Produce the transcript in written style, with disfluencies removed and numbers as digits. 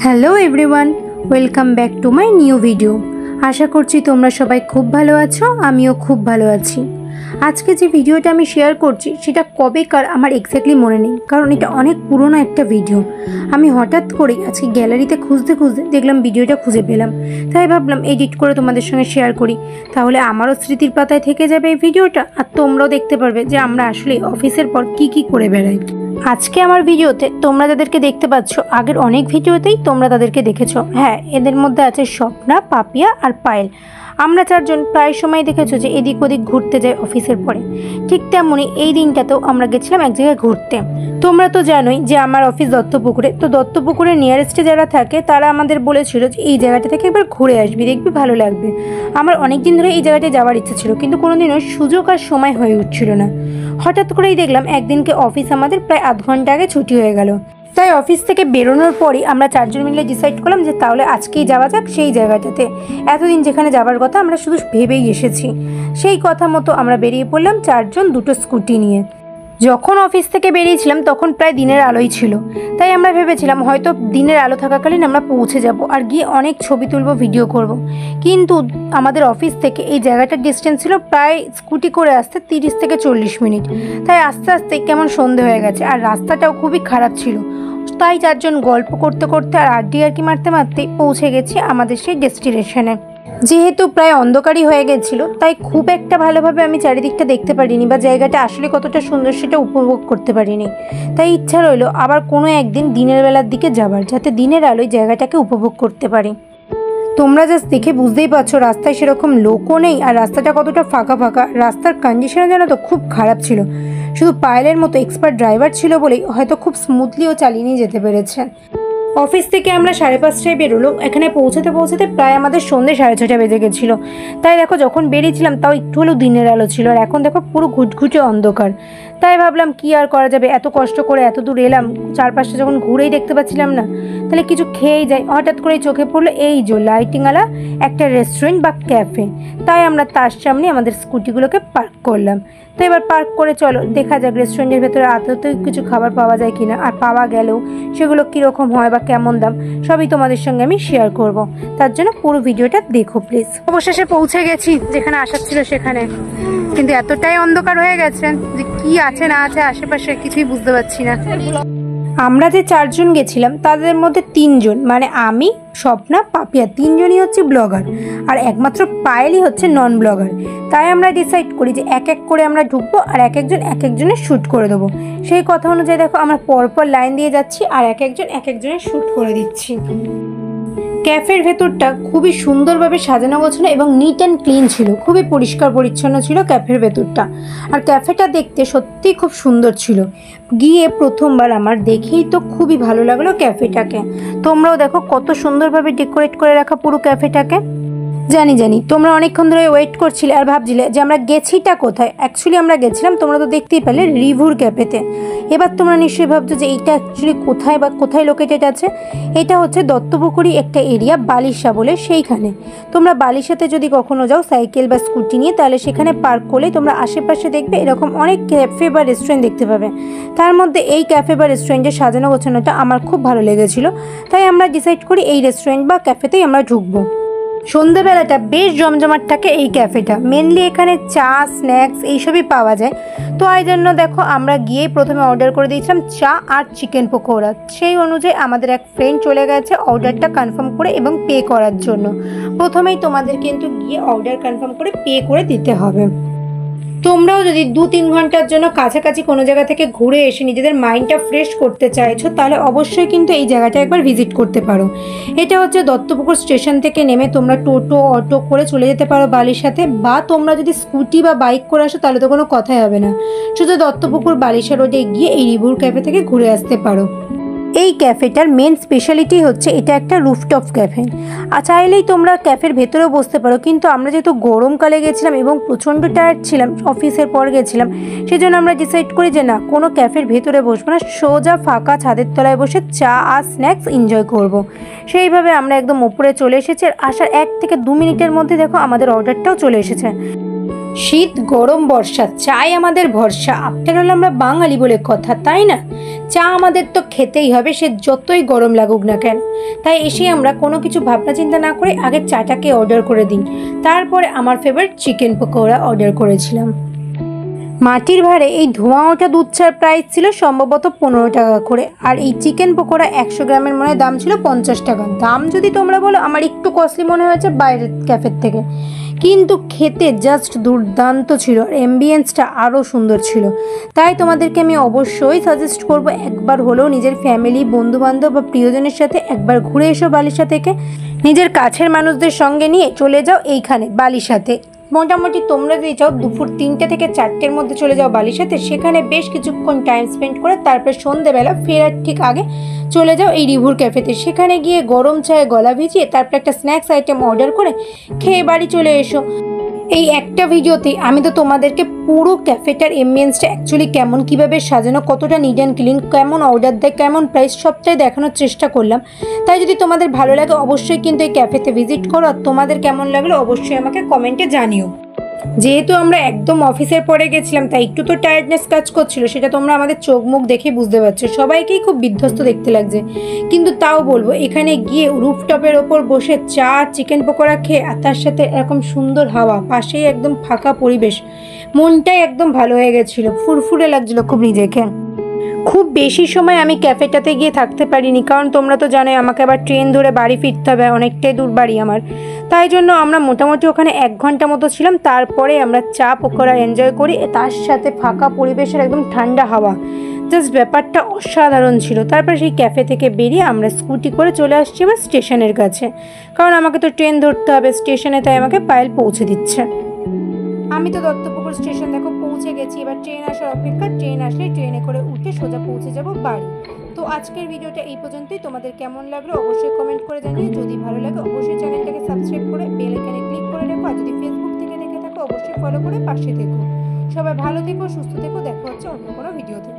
Hello everyone, welcome back to my new video. আশা করছি তোমরা সবাই খুব ভালো আছো, আমিও খুব ভালো আছি। আজকে যে ভিডিওটা আমি শেয়ার করছি সেটা কবেকার আমার এক্স্যাক্টলি মনে নেই, কারণ এটা অনেক পুরনো একটা ভিডিও। আমি হঠাৎ করে আজকে গ্যালারিতে খুঁজতে খুঁজতে দেখলাম ভিডিওটা খুঁজে পেলাম, তাই ভাবলাম এডিট করে তোমাদের সঙ্গে শেয়ার করি, তাহলে আমারও স্মৃতির পাতায় থেকে যাবে এই ভিডিওটা, আর তোমরাও দেখতে পারবে যে আমরা আসলে অফিসের পর কি করে বেড়াই। আজকে আমার ভিডিওতে তোমরা যাদেরকে দেখতে পাচ্ছ, আগের অনেক ভিডিওতেই তোমরা তাদেরকে দেখেছো। হ্যাঁ, এদের মধ্যে আছে স্বপ্না, পাপিয়া আর পায়েল। আমরা চারজন প্রায় সময় দেখেছো যে এদিক ওদিক ঘুরতে যাই অফিসের পরে। ঠিক তেমনই এই দিনটাতেও আমরা গেছিলাম এক জায়গায় ঘুরতে। তোমরা তো জানোই যে আমার অফিস দত্তপুকুরে, তো দত্তপুকুরের নিয়ারেস্টে যারা থাকে তারা আমাদের বলেছিল যে এই জায়গাটা থেকে একবার ঘুরে আসবি, দেখবি ভালো লাগবে। আমার অনেক দিন ধরে এই জায়গাটায় যাওয়ার ইচ্ছে ছিল, কিন্তু কোনোদিনও সুযোগ আর সময় হয়ে উঠছিল না। হঠাৎ করেই দেখলাম একদিনকে অফিস আমাদের প্রায় আধ ঘন্টা আগে ছুটি হয়ে গেল। তাই অফিস থেকে বেরোনোর পরই আমরা চারজন মিলে ডিসাইড করলাম যে তাহলে আজকেই যাওয়া যাক সেই জায়গাটাতে। এতদিন যেখানে যাওয়ার কথা আমরা শুধু ভেবেই এসেছি। সেই কথা মতো আমরা বেরিয়ে পড়লাম চারজন, দুটো স্কুটি নিয়ে। যখন অফিস থেকে বেরিয়েছিলাম তখন প্রায় দিনের আলোই ছিল, তাই আমরা ভেবেছিলাম হয়তো দিনের আলো থাকাকালীন আমরা পৌঁছে যাব আর গিয়ে অনেক ছবি তুলব, ভিডিও করব। কিন্তু আমাদের অফিস থেকে এই জায়গাটার ডিস্টেন্স ছিল প্রায় স্কুটি করে আসতে 30 থেকে 40 মিনিট। তাই আস্তে আস্তে কেমন সন্ধে হয়ে গেছে, আর রাস্তাটাও খুবই খারাপ ছিল। তাই চারজন গল্প করতে করতে আর আড্ডি মারতে মারতে পৌঁছে গেছি আমাদের সেই ডেস্টিনেশনে। যেহেতু প্রায় অন্ধকারই হয়ে গেছিল, তাই খুব একটা ভালোভাবে আমি চারিদিকটা দেখতে পারিনি, বা জায়গাটা আসলে কতটা সুন্দর সেটা উপভোগ করতে পারিনি। তাই ইচ্ছা রইল আবার কোনো একদিন দিনের বেলার দিকে যাবার, যাতে দিনের আলোয় জায়গাটাকে উপভোগ করতে পারি। তোমরা জাস্ট দেখে বুঝতেই পারছো রাস্তায় সেরকম লোকও নেই, আর রাস্তাটা কতটা ফাঁকা ফাঁকা। রাস্তার কন্ডিশনও যেন তো খুব খারাপ ছিল। শুধু পায়েলের মতো এক্সপার্ট ড্রাইভার ছিল বলেই হয়তো খুব স্মুথলিও চালিয়ে নিয়ে যেতে পেরেছে। অফিস থেকে আমরা 5:30টায় বেরোলো, এখানে পৌঁছাতে পৌঁছাতে প্রায় আমাদের সন্ধ্যে 6:30 বেজে গেছিলো। তাই দেখো যখন বেরিয়েছিলাম তাও একটু হলেও দিনের আলো ছিল, আর এখন দেখো পুরো ঘুটঘুটে অন্ধকার। তাই ভাবলাম কি আর করা যাবে, এত কষ্ট করে এত দূর এলাম, চারপাশটা যখন ঘুরেই দেখতে পাচ্ছিলাম না, তাহলে কিছু খেয়েই যাই। হঠাৎ করে চোখে পড়লো এই যে লাইটিংওয়ালা একটা রেস্টুরেন্ট বা ক্যাফে। তাই আমরা তার সামনে আমাদের স্কুটিগুলোকে পার্ক করলাম। তো এবার পার্ক করে চলো দেখা যাক রেস্টুরেন্টের ভেতরে আদতেও কিছু খাবার পাওয়া যায় কিনা, আর পাওয়া গেলেও সেগুলো কীরকম হয় বা কেমন দাম সবই তোমাদের সঙ্গে আমি শেয়ার করব। তার জন্য পুরো ভিডিওটা দেখো প্লিজ। অবশেষে পৌঁছে গেছি যেখানে আসার ছিল সেখানে, কিন্তু এতটাই অন্ধকার হয়ে গেছে যে কি আছে না আছে আশেপাশে কিছুই বুঝতে পারছি না। আমরা যে চারজন গেছিলাম তাদের মধ্যে 3 জন, মানে আমি, স্বপ্না, পাপিয়া, 3 জনই হচ্ছে ব্লগার, আর একমাত্র পায়েলই হচ্ছে নন ব্লগার। তাই আমরা ডিসাইড করি যে এক এক করে আমরা ঢুকবো আর এক একজনের শ্যুট করে দেবো। সেই কথা অনুযায়ী দেখো আমরা পরপর লাইন দিয়ে যাচ্ছি আর এক একজনের শ্যুট করে দিচ্ছি। ক্যাফের ভেতরটা খুবই সুন্দরভাবে সাজানো গোছানো এবং নিট অ্যান্ড ক্লিন ছিল, খুবই পরিষ্কার পরিচ্ছন্ন ছিল ক্যাফের ভেতরটা। আর ক্যাফেটা দেখতে সত্যিই খুব সুন্দর ছিল। গিয়ে প্রথমবার আমার দেখেই তো খুবই ভালো লাগলো ক্যাফেটাকে। তোমরাও দেখো কত সুন্দরভাবে ডেকোরেট করে রাখা পুরো ক্যাফেটাকে। জানি তোমরা অনেকক্ষণ ধরে ওয়েট করছিলে আর ভাবছিলে যে আমরা গেছিটা কোথায়। অ্যাকচুয়ালি আমরা গেছিলাম, তোমরা তো দেখতেই পেলে, রিভুর ক্যাফেতে। এবার তোমরা নিশ্চয়ই ভাবছো যে এইটা অ্যাকচুয়ালি কোথায় লোকেটেড আছে। এটা হচ্ছে দত্তপুকুরি একটা এরিয়া, বালিশা বলে, সেইখানে। তোমরা বালিশাতে যদি কখনো যাও সাইকেল বা স্কুটি নিয়ে, তাহলে সেখানে পার্ক করলে তোমরা আশেপাশে দেখবে এরকম অনেক ক্যাফে বা রেস্টুরেন্ট দেখতে পাবে। তার মধ্যে এই ক্যাফে বা রেস্টুরেন্টের সাজানো গোছানোটা আমার খুব ভালো লেগেছিলো। তাই আমরা ডিসাইড করি এই রেস্টুরেন্ট বা ক্যাফেতেই আমরা ঢুকবো। সন্ধ্যাবেলাটা বেশ জমজমাট থাকে এই ক্যাফেটা। মেনলি এখানে চা, স্ন্যাক্স এইসবই পাওয়া যায়। তো এই জন্য দেখো আমরা গিয়েই প্রথমে অর্ডার করে দিয়েছিলাম চা আর চিকেন পকোড়া। সেই অনুযায়ী আমাদের এক ফ্রেন্ড চলে গেছে অর্ডারটা কনফার্ম করে এবং পে করার জন্য। প্রথমেই তোমাদের কিন্তু গিয়ে অর্ডার কনফার্ম করে পে করে দিতে হবে। তোমরাও যদি 2-3 ঘন্টার জন্য কাছাকাছি কোনো জায়গা থেকে ঘুরে এসে নিজেদের মাইন্ডটা ফ্রেশ করতে চাইছো, তাহলে অবশ্যই কিন্তু এই জায়গাটা একবার ভিজিট করতে পারো। এটা হচ্ছে দত্তপুকুর স্টেশন থেকে নেমে তোমরা টোটো, অটো করে চলে যেতে পারো বালিশাতে, বা তোমরা যদি স্কুটি বা বাইক করে আসো তাহলে তো কোনো কথাই হবে না, শুধু দত্তপুকুর বালিশা রোডে গিয়ে এই রিভুর ক্যাফে থেকে ঘুরে আসতে পারো। এই ক্যাফেটার মেন স্পেশালিটি হচ্ছে এটা একটা রুফটপ ক্যাফে। আর চাইলেই তোমরা ক্যাফের ভেতরেও বসতে পারো, কিন্তু আমরা যেহেতু গরমকালে গেছিলাম এবং প্রচণ্ড টায়ার্ড ছিলাম, অফিসের পর গেছিলাম, সেজন্য আমরা ডিসাইড করি যে না, কোনো ক্যাফের ভেতরে বসবো না, সোজা ফাঁকা ছাদের তলায় বসে চা আর স্ন্যাক্স এনজয় করব। সেইভাবে আমরা একদম উপরে চলে এসেছি, আর আসার 1 থেকে 2 মিনিটের মধ্যে দেখো আমাদের অর্ডারটাও চলে এসেছে। শীত গরম বর্ষা চাই আমাদের ভরসা। আফটার অল আমরা বাঙালি বলে কথা, তাই না? চা আমাদের তো খেতেই হবে, সে যতই গরম লাগুক না কেন। তাই এসে আমরা কোনো কিছু ভাবনা চিন্তা না করে আগে চাটাকে অর্ডার করে দিই। তারপরে আমার ফেভারিট চিকেন পকোড়া অর্ডার করেছিলাম। মাটির ভাঁড়ে এই ধোঁয়া ওঠা দুধ চার প্রাইস ছিল সম্ভবত 15 টাকা করে, আর এই চিকেন পকোড়া 100 গ্রামের মনে দাম ছিল 50 টাকা। দাম যদি তোমরা বলো আমার একটু কস্টলি মনে হয়েছে বাইরের ক্যাফের থেকে, কিন্তু খেতে জাস্ট দুর্দান্ত ছিল, আর অ্যাম্বিয়েন্সটা আরও সুন্দর ছিল। তাই তোমাদেরকে আমি অবশ্যই সাজেস্ট করব একবার হলেও নিজের ফ্যামিলি, বন্ধুবান্ধব বা প্রিয়জনের সাথে একবার ঘুরে এসো বালিশা থেকে। নিজের কাছের মানুষদের সঙ্গে নিয়ে চলে যাও এইখানে বালিশাতে। মোটামুটি তোমরা যদি যাও দুপুর 3টে থেকে 4টের মধ্যে চলে যাও বালিশাতে, সেখানে বেশ কিছুক্ষণ টাইম স্পেন্ড করে তারপর সন্ধেবেলা ফেরার ঠিক আগে চলে যাও এই রিভুর ক্যাফেতে। সেখানে গিয়ে গরম চায়ে গলা ভিজিয়ে তারপর একটা স্ন্যাক্স আইটেম অর্ডার করে খেয়ে বাড়ি চলে এসো। এই একটা ভিডিওতেই আমি তো তোমাদেরকে পুরো ক্যাফেটার এম্বিয়েন্সটা অ্যাকচুয়ালি কেমন, কীভাবে সাজানো, কতটা নিট অ্যান্ড ক্লিন, কেমন অর্ডার দেয়, কেমন প্রাইস, সবটাই দেখানোর চেষ্টা করলাম। তাই যদি তোমাদের ভালো লাগে অবশ্যই কিন্তু এই ক্যাফেতে ভিজিট করো, আর তোমাদের কেমন লাগলো অবশ্যই আমাকে কমেন্টে জানিও। যেহেতু আমরা একদম অফিসের পরে গেছিলাম তাই একটু তো টায়ার্ডনেস কাজ করছিল, সেটা তোমরা আমাদের চোখ মুখ দেখে বুঝতে পারছো। সবাইকেই খুব বিধ্বস্ত দেখতে লাগছে, কিন্তু তাও বলবো এখানে গিয়ে রুফটপের ওপর বসে চা চিকেন পকোড়া খেয়ে আর তার সাথে এরকম সুন্দর হাওয়া, পাশেই একদম ফাঁকা পরিবেশ, মনটাই একদম ভালো হয়ে গেছিলো, ফুরফুরে লাগছিলো খুব নিজেকে। খুব বেশি সময় আমি ক্যাফেটাতে গিয়ে থাকতে পারিনি, কারণ তোমরা তো জানোই আমাকে আবার ট্রেন ধরে বাড়ি ফিরতে হবে, অনেকটাই দূর বাড়ি আমার। তাই জন্য আমরা মোটামুটি ওখানে 1 ঘন্টা মতো ছিলাম। তারপরে আমরা চা পকোড়া এনজয় করি, তার সাথে ফাঁকা পরিবেশের একদম ঠান্ডা হাওয়া, জাস্ট ব্যাপারটা অসাধারণ ছিল। তারপরে সেই ক্যাফে থেকে বেরিয়ে আমরা স্কুটি করে চলে আসছি এবার স্টেশনের কাছে, কারণ আমাকে তো ট্রেন ধরতে হবে স্টেশনে, তাই আমাকে পায়েল পৌঁছে দিচ্ছে। আমি তো দত্তপুকুর স্টেশন দেখো পৌঁছে গেছি, এবার ট্রেন আসার অপেক্ষা। ট্রেন আসলে ট্রেনে করে উঠে সোজা পৌঁছে যাব বাড়ি। তো আজকের ভিডিওটা এই পর্যন্তই। তোমাদের কেমন লাগলো অবশ্যই কমেন্ট করে জানিয়ে, যদি ভালো লাগে অবশ্যই চ্যানেলটাকে সাবস্ক্রাইব করে বেল আইকনে ক্লিক করে রেখো, আর যদি ফেসবুক থেকে দেখে থাকো অবশ্যই ফলো করে পাশে থেকো। সবাই ভালো থেকো, সুস্থ থেকো, দেখা হচ্ছে অন্য কোনো ভিডিওতে।